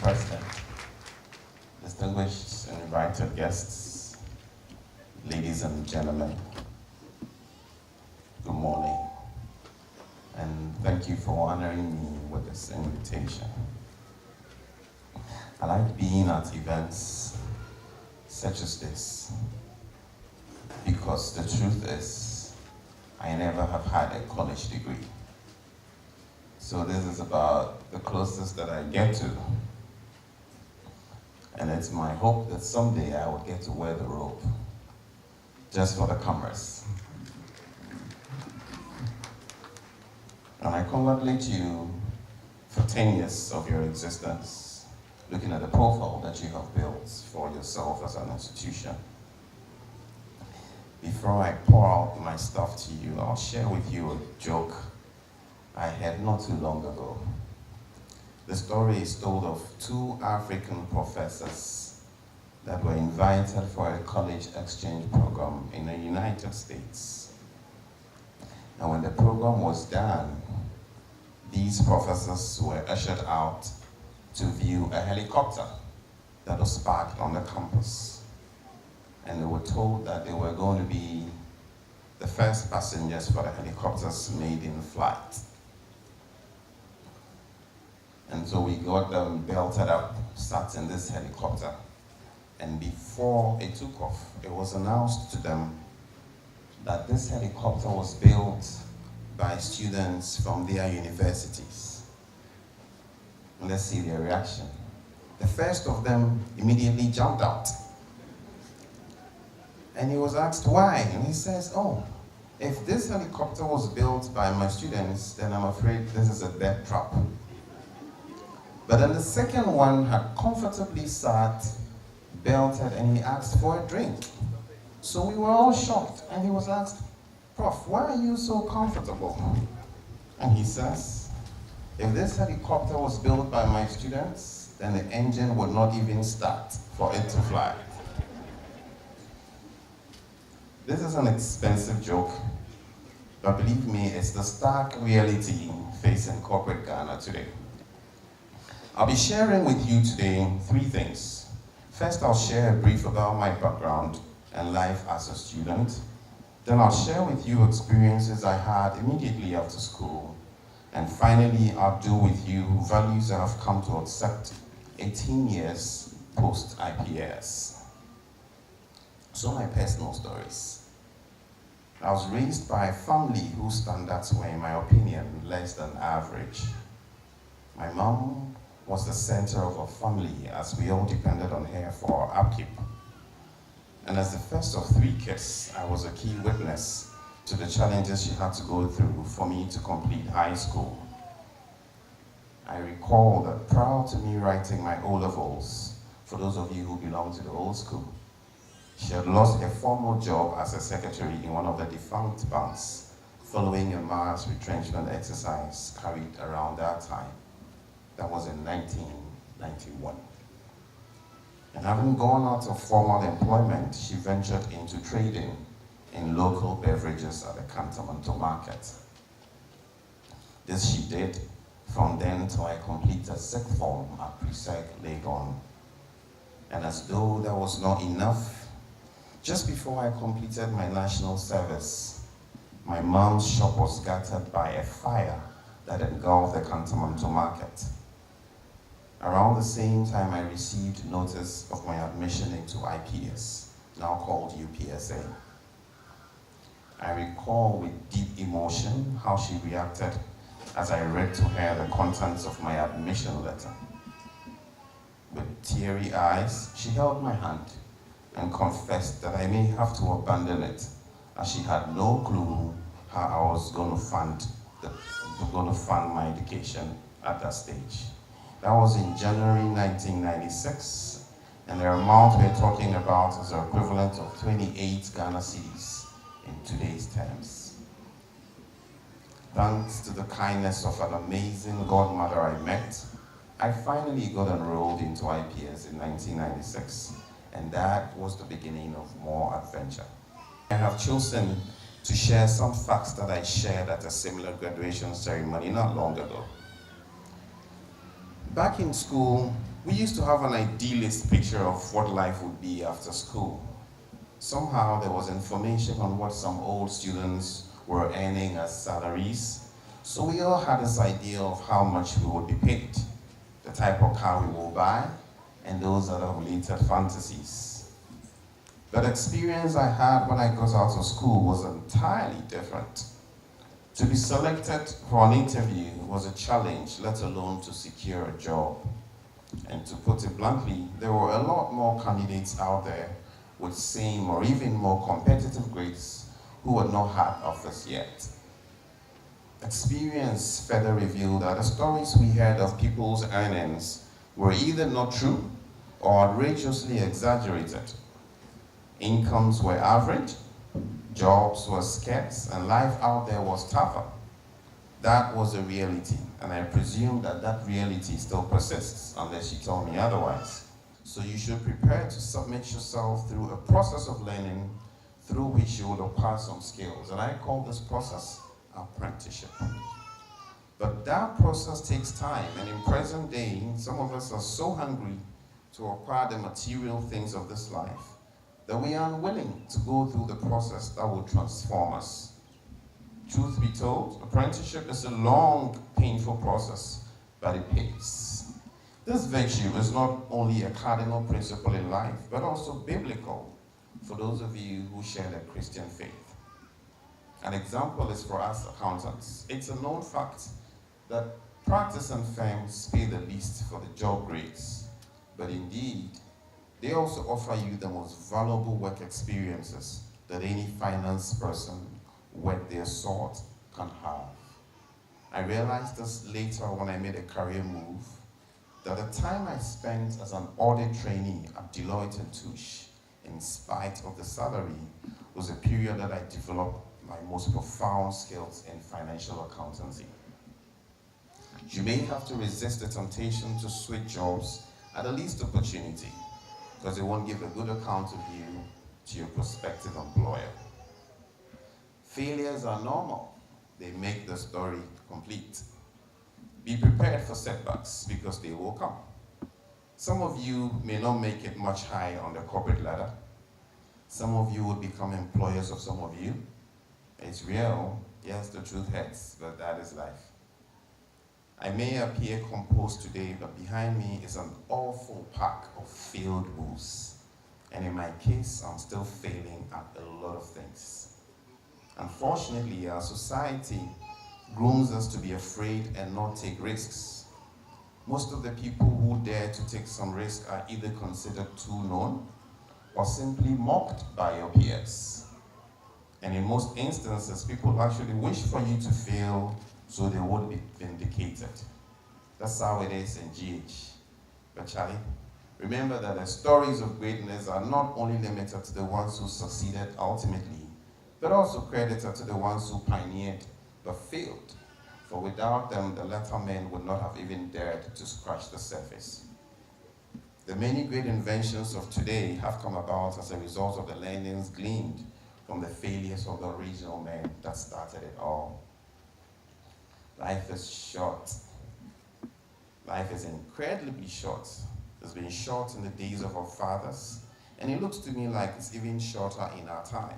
President, distinguished and invited guests, ladies and gentlemen, good morning, and thank you for honoring me with this invitation. I like being at events such as this because the truth is, I never have had a college degree. So this is about the closest that I get to. And it's my hope that someday I will get to wear the robe, just for the cameras. And I congratulate you for 10 years of your existence, looking at the profile that you have built for yourself as an institution. Before I pour out my stuff to you, I'll share with you a joke I had not too long ago. The story is told of two African professors that were invited for a college exchange program in the United States. And when the program was done, these professors were ushered out to view a helicopter that was parked on the campus. And they were told that they were going to be the first passengers for the helicopter's maiden flight. And so we got them belted up, sat in this helicopter. And before it took off, it was announced to them that this helicopter was built by students from their universities. And let's see their reaction. The first of them immediately jumped out. And he was asked why, and he says, oh, if this helicopter was built by my students, then I'm afraid this is a death trap. But then the second one had comfortably sat, belted, and he asked for a drink. So we were all shocked, and he was asked, Prof, why are you so comfortable? And he says, if this helicopter was built by my students, then the engine would not even start for it to fly. This is an expensive joke, but believe me, it's the stark reality facing corporate Ghana today. I'll be sharing with you today three things. First, I'll share a brief about my background and life as a student. Then I'll share with you experiences I had immediately after school. And finally, I'll do with you values I have come to accept 18 years post-IPS. So my personal stories. I was raised by a family whose standards were, in my opinion, less than average. My mom was the center of our family as we all depended on her for our upkeep. And as the first of three kids, I was a key witness to the challenges she had to go through for me to complete high school. I recall that prior to me writing my O-levels, for those of you who belong to the old school, she had lost her formal job as a secretary in one of the defunct banks following a mass retrenchment exercise carried around that time. That was in 1991. And having gone out of formal employment, she ventured into trading in local beverages at the Cantonment market. This she did from then till I completed sixth form at Presec Legon. And as though that was not enough, just before I completed my national service, my mom's shop was scattered by a fire that engulfed the Cantonment market. Around the same time, I received notice of my admission into IPS, now called UPSA. I recall with deep emotion how she reacted as I read to her the contents of my admission letter. With teary eyes, she held my hand and confessed that I may have to abandon it, as she had no clue how I was going to fund my education at that stage. That was in January 1996, and the amount we're talking about is the equivalent of 28 Ghana cedis in today's terms. Thanks to the kindness of an amazing godmother I met, I finally got enrolled into IPS in 1996, and that was the beginning of more adventure. I have chosen to share some facts that I shared at a similar graduation ceremony not long ago. Back in school, we used to have an idealist picture of what life would be after school. Somehow there was information on what some old students were earning as salaries. So we all had this idea of how much we would be paid, the type of car we will buy, and those other related fantasies. But the experience I had when I got out of school was entirely different. To be selected for an interview was a challenge, let alone to secure a job. And to put it bluntly, there were a lot more candidates out there with same or even more competitive grades who had not had offers yet. Experience further revealed that the stories we heard of people's earnings were either not true or outrageously exaggerated. Incomes were average, jobs were scarce, and life out there was tougher. That was a reality, and I presume that that reality still persists unless you tell me otherwise. So you should prepare to submit yourself through a process of learning through which you will acquire some skills, and I call this process apprenticeship. But that process takes time, and in present day, some of us are so hungry to acquire the material things of this life that we are unwilling to go through the process that will transform us. Truth be told, apprenticeship is a long, painful process, but it pays. This virtue is not only a cardinal principle in life, but also biblical for those of you who share the Christian faith. An example is for us accountants. It's a known fact that practicing firms pay the least for the job grades, but indeed, they also offer you the most valuable work experiences that any finance person worth their salt can have. I realized this later when I made a career move, that the time I spent as an audit trainee at Deloitte and Touche, in spite of the salary, was a period that I developed my most profound skills in financial accountancy. You may have to resist the temptation to switch jobs at the least opportunity, because it won't give a good account of you to your prospective employer. Failures are normal. They make the story complete. Be prepared for setbacks because they will come. Some of you may not make it much higher on the corporate ladder. Some of you will become employers of some of you. It's real. Yes, the truth hurts, but that is life. I may appear composed today, but behind me is an awful pack of failed moves. And in my case, I'm still failing at a lot of things. Unfortunately, our society grooms us to be afraid and not take risks. Most of the people who dare to take some risk are either considered too known or simply mocked by your peers. And in most instances, people actually wish for you to fail so they won't be vindicated. That's how it is in GH. But Charlie, remember that the stories of greatness are not only limited to the ones who succeeded ultimately, but also credited to the ones who pioneered but failed. For without them, the latter men would not have even dared to scratch the surface. The many great inventions of today have come about as a result of the learnings gleaned from the failures of the original men that started it all. Life is short. Life is incredibly short. It's been short in the days of our fathers, and it looks to me like it's even shorter in our time.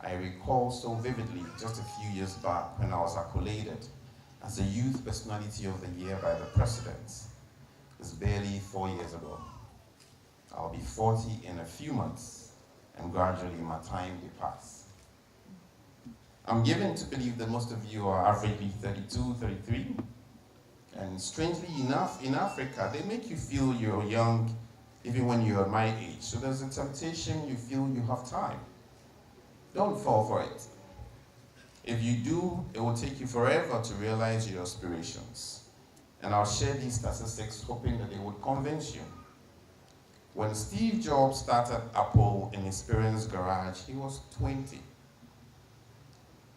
I recall so vividly just a few years back when I was accoladed as the Youth Personality of the Year by the President. It's barely 4 years ago. I'll be 40 in a few months, and gradually my time will pass. I'm given to believe that most of you are averagely 32, 33, and strangely enough, in Africa, they make you feel you're young even when you're my age. So there's a temptation you feel you have time. Don't fall for it. If you do, it will take you forever to realize your aspirations. And I'll share these statistics hoping that they would convince you. When Steve Jobs started Apple in his parents' garage, he was 20.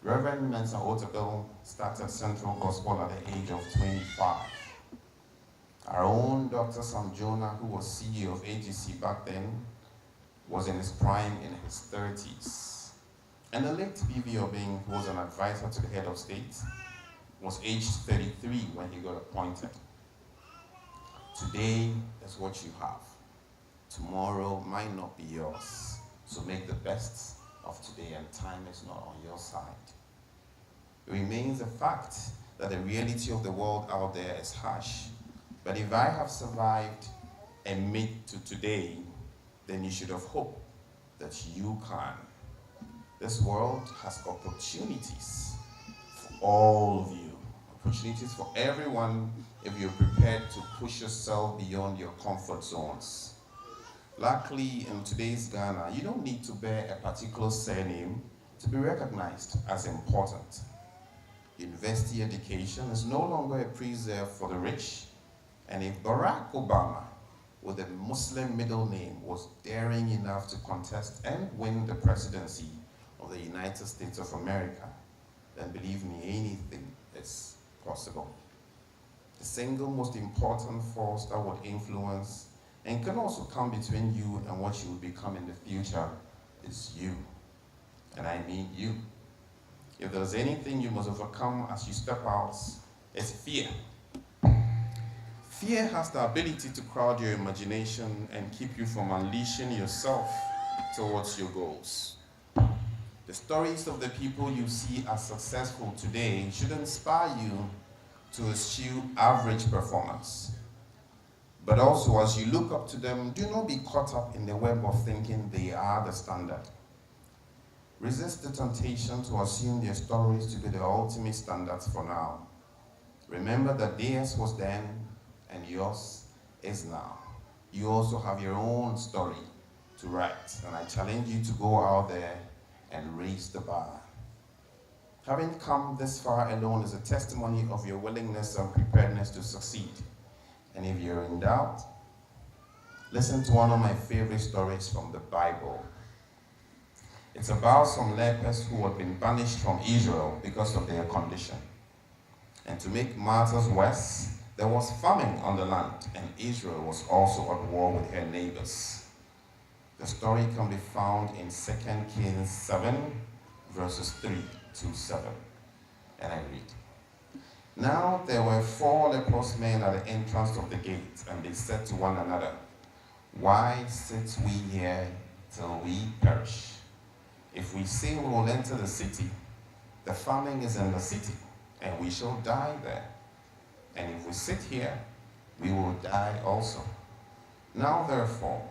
Reverend Mensa Otabil started Central Gospel at the age of 25. Our own Dr. Sam Jonah, who was CEO of AGC back then, was in his prime in his 30s. And the late B.V. Obing, who was an advisor to the head of state, was aged 33 when he got appointed. Today is what you have. Tomorrow might not be yours. So make the best of today, and time is not on your side. It remains a fact that the reality of the world out there is harsh. But if I have survived and made to today, then you should have hope that you can. This world has opportunities for all of you. Opportunities for everyone if you're prepared to push yourself beyond your comfort zones. Luckily, in today's Ghana, you don't need to bear a particular surname to be recognized as important. University education is no longer a preserve for the rich, and if Barack Obama, with a Muslim middle name, was daring enough to contest and win the presidency of the United States of America, then believe me, anything is possible. The single most important force that would influence and can also come between you and what you will become in the future is you. And I mean you. If there's anything you must overcome as you step out, it's fear. Fear has the ability to crowd your imagination and keep you from unleashing yourself towards your goals. The stories of the people you see as successful today should inspire you to eschew average performance. But also, as you look up to them, do not be caught up in the web of thinking they are the standard. Resist the temptation to assume their stories to be the ultimate standards for now. Remember that theirs was then, and yours is now. You also have your own story to write, and I challenge you to go out there and raise the bar. Having come this far alone is a testimony of your willingness and preparedness to succeed. And if you're in doubt, listen to one of my favorite stories from the Bible. It's about some lepers who had been banished from Israel because of their condition. And to make matters worse, there was famine on the land, and Israel was also at war with her neighbors. The story can be found in 2 Kings 7, verses 3 to 7. And I read. Now there were 4 leprous men at the entrance of the gate, and they said to one another, "Why sit we here till we perish? If we say we will enter the city, the famine is in the city, and we shall die there. And if we sit here, we will die also. Now therefore,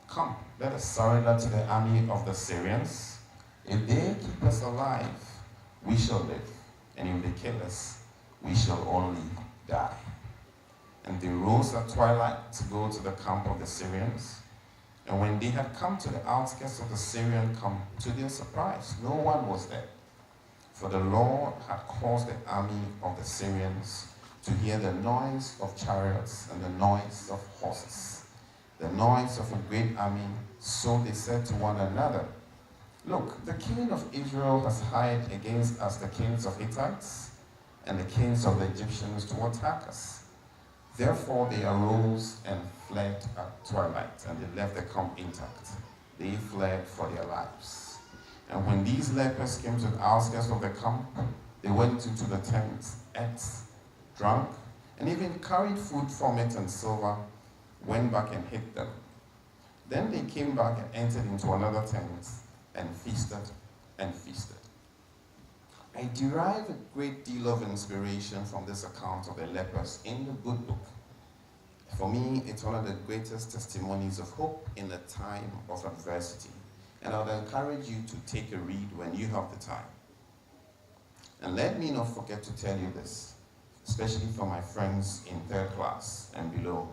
come, let us surrender to the army of the Syrians. If they keep us alive, we shall live, and if they kill us, we shall only die." And they rose at twilight to go to the camp of the Syrians. And when they had come to the outskirts of the Syrian camp, to their surprise, no one was there. For the Lord had caused the army of the Syrians to hear the noise of chariots and the noise of horses, the noise of a great army. So they said to one another, "Look, the king of Israel has hired against us the kings of Hittites and the kings of the Egyptians to attack us." Therefore they arose and fled at twilight, and they left the camp intact. They fled for their lives. And when these lepers came to the outskirts of the camp, they went into the tent, ate, drank, and even carried food from it and silver, went back and hid them. Then they came back and entered into another tent and feasted and feasted. I derive a great deal of inspiration from this account of the lepers in the good book. For me, it's one of the greatest testimonies of hope in a time of adversity. And I would encourage you to take a read when you have the time. And let me not forget to tell you this, especially for my friends in 3rd class and below.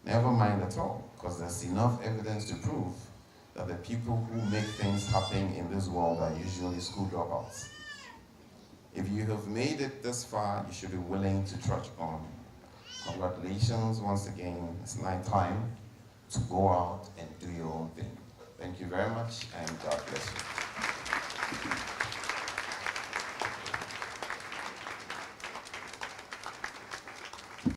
Never mind at all, because there's enough evidence to prove that the people who make things happen in this world are usually school dropouts. If you have made it this far, you should be willing to trudge on. Congratulations once again. It's now time to go out and do your own thing. Thank you very much, and God bless you.